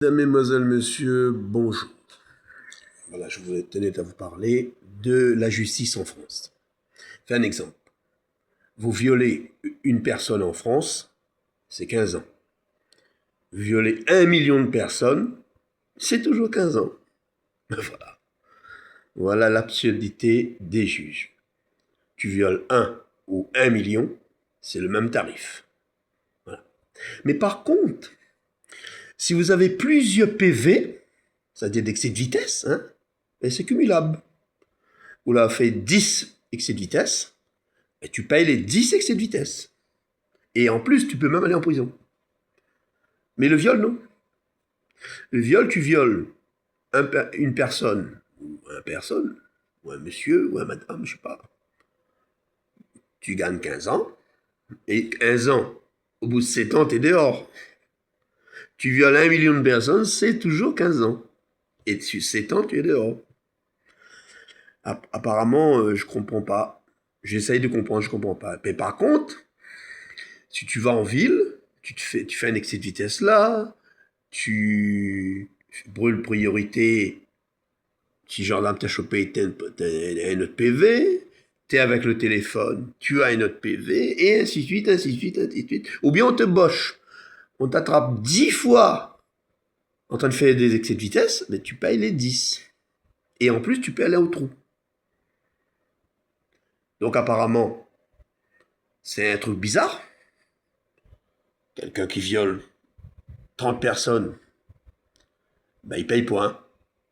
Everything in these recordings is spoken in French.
Mesdames, Mesdemoiselles, Messieurs, bonjour. Voilà, je voulais tenir à vous parler de la justice en France. Fais un exemple. Vous violez une personne en France, c'est 15 ans. Vous violez 1 million de personnes, c'est toujours 15 ans. Voilà. Voilà l'absurdité des juges. Tu violes 1 ou 1 million, c'est le même tarif. Voilà. Mais par contre, si vous avez plusieurs PV, c'est-à-dire d'excès de vitesse, et c'est cumulable. Vous l'avez fait 10 excès de vitesse, et tu payes les 10 excès de vitesse. Et en plus, tu peux même aller en prison. Mais le viol, non. Le viol, tu violes une personne, ou un monsieur, ou un madame, je sais pas. Tu gagnes 15 ans, et 15 ans, au bout de 7 ans, t'es dehors. Tu violes 1 million de personnes, c'est toujours 15 ans. Et dessus 7 ans, tu es dehors. Apparemment, je comprends pas. J'essaye de comprendre, je comprends pas. Mais par contre, si tu vas en ville, tu fais un excès de vitesse là, tu brûles priorité, si gendarme t'a chopé, t'as un autre PV, t'es avec le téléphone, tu as un autre PV, et ainsi de suite, ainsi de suite, ainsi de suite. Ou bien on te boche, on t'attrape 10 fois en train de faire des excès de vitesse, mais tu payes les 10. Et en plus, tu peux aller au trou. Donc apparemment, c'est un truc bizarre. Quelqu'un qui viole 30 personnes, ben il paye pour un.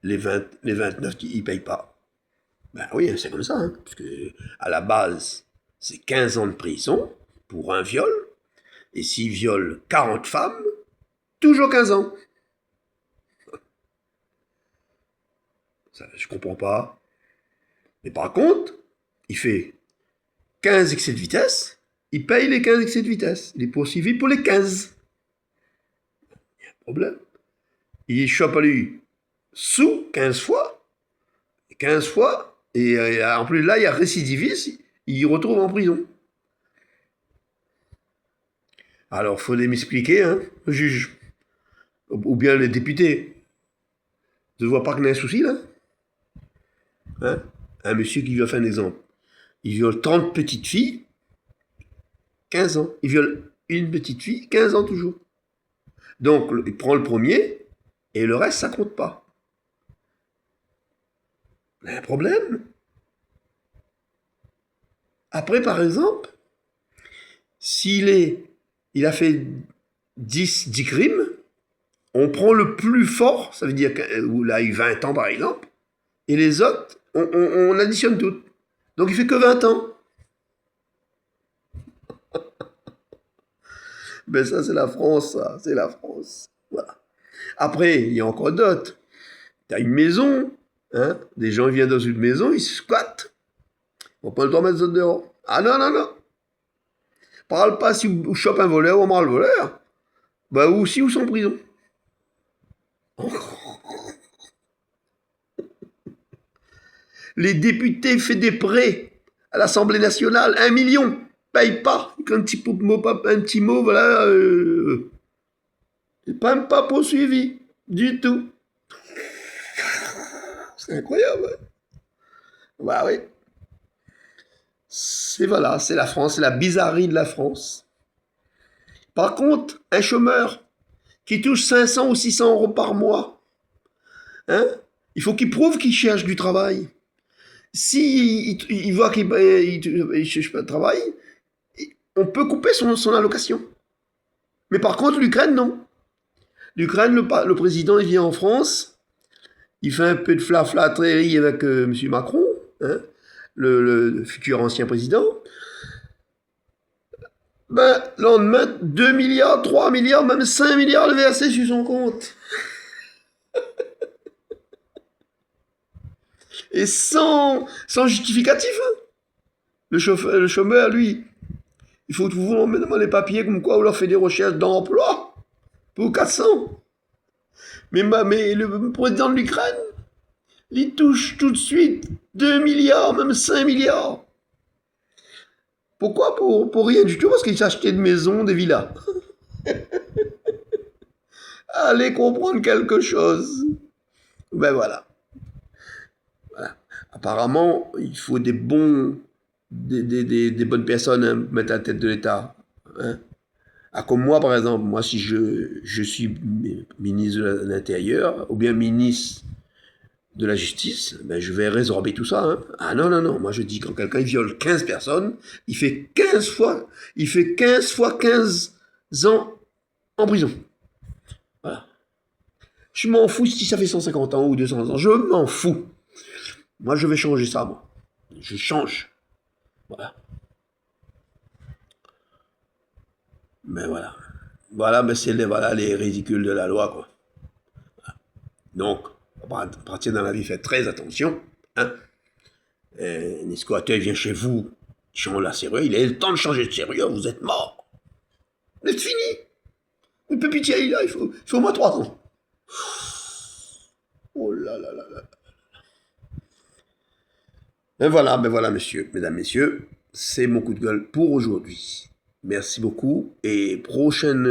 Les 29, il paye pas. Ben oui, c'est comme ça, parce que à la base, c'est 15 ans de prison pour un viol, et s'il viole 40 femmes, toujours 15 ans. Ça, je comprends pas. Mais par contre, il fait 15 excès de vitesse, il paye les 15 excès de vitesse. Il est poursuivi pour les 15. Il y a un problème. Il chope à lui sous 15 fois, et en plus là, il y a récidiviste, il retrouve en prison. Alors, faut m'expliquer, le juge, ou bien les députés. Je ne vois pas qu'il y a un souci, là. Un monsieur qui vient faire un exemple. Il viole 30 petites filles, 15 ans. Il viole une petite fille, 15 ans toujours. Donc, il prend le premier, et le reste, ça compte pas. Il y a un problème. Après, par exemple, il a fait 10 crimes, on prend le plus fort, ça veut dire qu'il a eu 20 ans par exemple, et les autres, on additionne toutes. Donc il fait que 20 ans. Ben ça c'est la France, ça, c'est la France. Voilà. Après, il y a encore d'autres. Tu as une maison, des gens viennent dans une maison, ils squattent. On peut le temps mettre ça dehors. Ah non, non, non. Parle pas si vous chopez un voleur ou un le voleur. Ben ou si vous sont en prison. Les députés font des prêts à l'Assemblée nationale, 1 million, paye pas. Un petit mot, voilà. Même pas poursuivi, du tout. C'est incroyable. Bah oui. Voilà, c'est la France, c'est la bizarrerie de la France. Par contre, un chômeur qui touche 500 ou 600 euros par mois, il faut qu'il prouve qu'il cherche du travail. Si il voit qu'il ne cherche pas de travail, on peut couper son allocation. Mais par contre, l'Ukraine, non. L'Ukraine, le président, il vient en France, il fait un peu de flaflatrerie avec M. Macron, le futur ancien président. Ben, lendemain, 2 milliards, 3 milliards, même 5 milliards de versés sur son compte. Et sans justificatif. Le chômeur, lui, il faut que vous leur mettez les papiers comme quoi on leur fait des recherches d'emploi pour 400. Mais le président de l'Ukraine, il touche tout de suite 2 milliards, même 5 milliards. Pourquoi pour rien du tout, parce qu'il s'est acheté de maisons, des villas. allez comprendre quelque chose. Ben voilà. Voilà. Apparemment, il faut des bonnes personnes hein, mettre à la tête de l'État. Hein. Ah, comme moi, par exemple, moi, si je suis ministre de l'Intérieur ou bien ministre de la Justice, ben, je vais résorber tout ça. Hein. Ah non, non, non. Moi, je dis quand quelqu'un viole 15 personnes, il fait 15 fois 15 ans en prison. Voilà. Je m'en fous si ça fait 150 ans ou 200 ans. Je m'en fous. Moi, je vais changer ça, moi. Je change. Voilà. Mais voilà. Voilà, mais c'est les ridicules de la loi, quoi. Donc, à partir dans la vie, faites très attention. Hein. Un escalateur vient chez vous, change la serrure, il a le temps de changer de serrure, vous êtes mort. Vous êtes fini. Le pépitier, là, il faut au moins 3 ans. Oh là là là là. Ben voilà, mesdames, messieurs, c'est mon coup de gueule pour aujourd'hui. Merci beaucoup et prochaine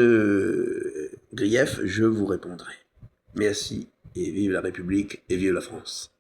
grief, je vous répondrai. Merci et vive la République et vive la France.